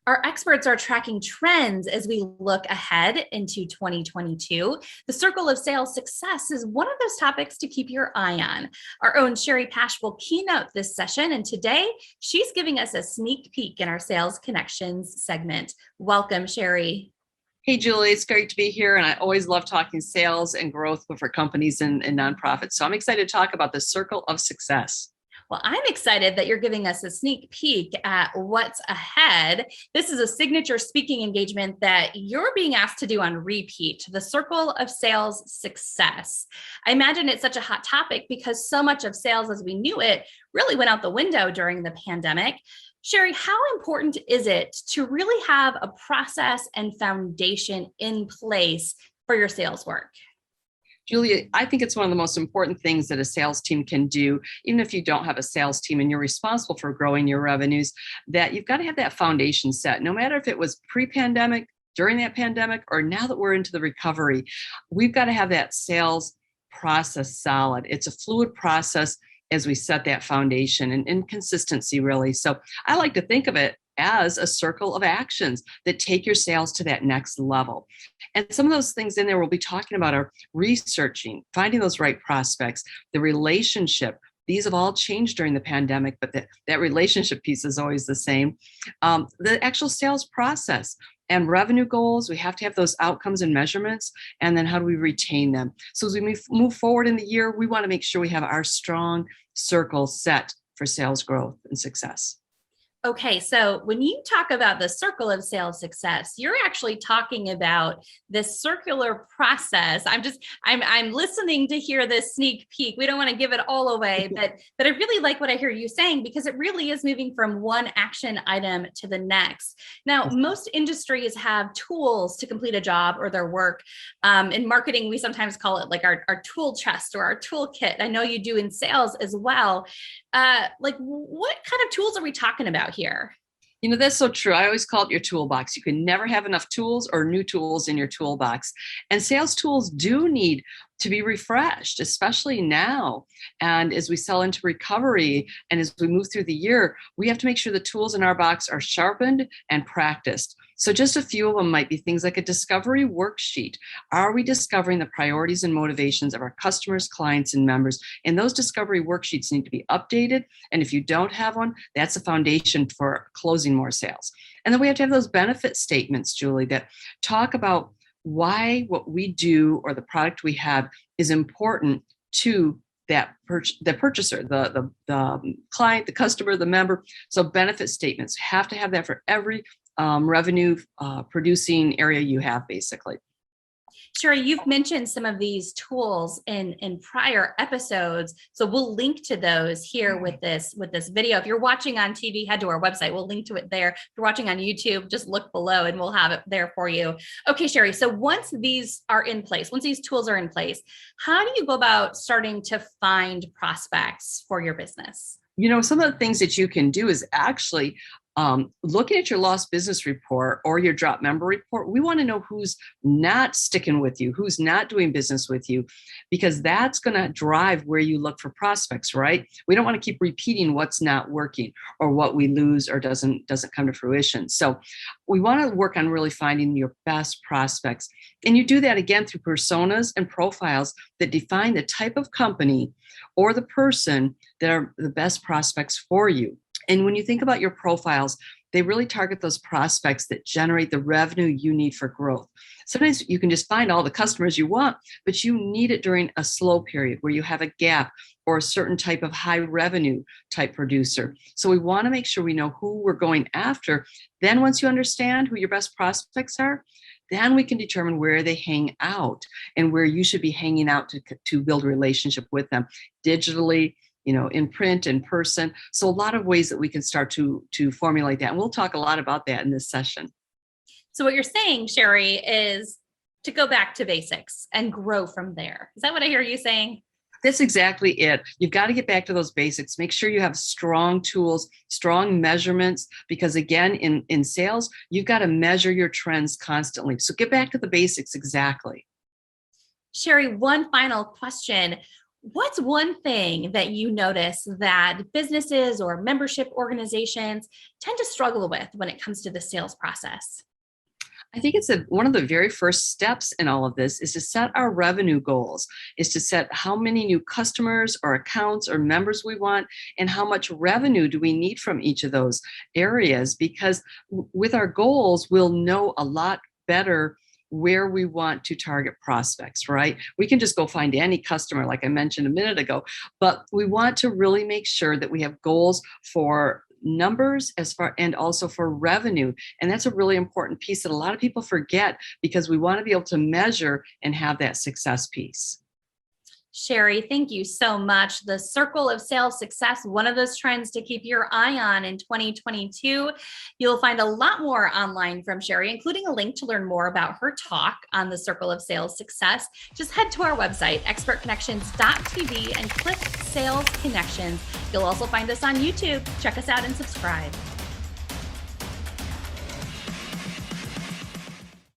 Our experts are tracking trends as we look ahead into 2022. The circle of sales success is one of those topics to keep your eye on. Our own Shari Pash will keynote this session, and today she's giving us a sneak peek in our Sales Connections segment. Welcome, Shari. Hey, Julie, it's great to be here. And I always love talking sales and growth for companies and nonprofits. So I'm excited to talk about the circle of success. Well, I'm excited that you're giving us a sneak peek at what's ahead. This is a signature speaking engagement that you're being asked to do on repeat, the Circle of Sales Success. I imagine it's such a hot topic because so much of sales as we knew it really went out the window during the pandemic. Shari, how important is it to really have a process and foundation in place for your sales work? Julia, I think it's one of the most important things that a sales team can do, even if you don't have a sales team and you're responsible for growing your revenues, that you've got to have that foundation set. No matter if it was pre-pandemic, during that pandemic, or now that we're into the recovery, we've got to have that sales process solid. It's a fluid process as we set that foundation and consistency, really. So I like to think of it as a circle of actions that take your sales to that next level. And some of those things in there we'll be talking about are researching, finding those right prospects, the relationship. These have all changed during the pandemic, but that relationship piece is always the same. The actual sales process and revenue goals, we have to have those outcomes and measurements, and then how do we retain them? So as we move forward in the year, we want to make sure we have our strong circle set for sales growth and success. Okay, so when you talk about the circle of sales success, you're actually talking about this circular process. I'm listening to hear this sneak peek. We don't want to give it all away, but I really like what I hear you saying because it really is moving from one action item to the next. Now, most industries have tools to complete a job or their work. In marketing, we sometimes call it like our tool chest or our toolkit. I know you do in sales as well. Like what kind of tools are we talking about here? You know, that's so true. I always call it your toolbox. You can never have enough tools or new tools in your toolbox. And sales tools do need to be refreshed, especially now. And as we sell into recovery and as we move through the year, we have to make sure the tools in our box are sharpened and practiced. So just a few of them might be things like a discovery worksheet. Are we discovering the priorities and motivations of our customers, clients, and members? And those discovery worksheets need to be updated. And if you don't have one, that's a foundation for closing more sales. And then we have to have those benefit statements, Julie, that talk about why what we do or the product we have is important to the purchaser, the client, the customer, the member. So benefit statements have to have that for every revenue producing area you have, basically. Shari, you've mentioned some of these tools in prior episodes, so we'll link to those here with this video. If you're watching on TV, head to our website. We'll link to it there. If you're watching on YouTube, just look below and we'll have it there for you. Okay, Shari, so once these are in place, once these tools are in place, how do you go about starting to find prospects for your business? You know, some of the things that you can do is actually looking at your lost business report or your drop member report. We want to know who's not sticking with you, who's not doing business with you, because that's going to drive where you look for prospects, right? We don't want to keep repeating what's not working or what we lose or doesn't come to fruition. So we want to work on really finding your best prospects. And you do that again through personas and profiles that define the type of company or the person that are the best prospects for you. And when you think about your profiles, they really target those prospects that generate the revenue you need for growth. Sometimes you can just find all the customers you want, but you need it during a slow period where you have a gap or a certain type of high revenue type producer. So we want to make sure we know who we're going after. Then once you understand who your best prospects are, then we can determine where they hang out and where you should be hanging out to build a relationship with them digitally, you know, in print, in person. So a lot of ways that we can start to formulate that. And we'll talk a lot about that in this session. So what you're saying, Shari, is to go back to basics and grow from there. Is that what I hear you saying? That's exactly it. You've got to get back to those basics. Make sure you have strong tools, strong measurements, because again, in sales, you've got to measure your trends constantly. So get back to the basics exactly. Shari, one final question. What's one thing that you notice that businesses or membership organizations tend to struggle with when it comes to the sales process? I think it's one of the very first steps in all of this is to set our revenue goals, is to set how many new customers or accounts or members we want and how much revenue do we need from each of those areas. Because with our goals, we'll know a lot better where we want to target prospects, right? We can just go find any customer, like I mentioned a minute ago, but we want to really make sure that we have goals for numbers as far and also for revenue, and that's a really important piece that a lot of people forget because we want to be able to measure and have that success piece. Shari, thank you so much. The circle of sales success, one of those trends to keep your eye on in 2022. You'll find a lot more online from Shari, including a link to learn more about her talk on the circle of sales success. Just head to our website, expertconnections.tv, and click Sales Connections. You'll also find us on YouTube. Check us out and subscribe.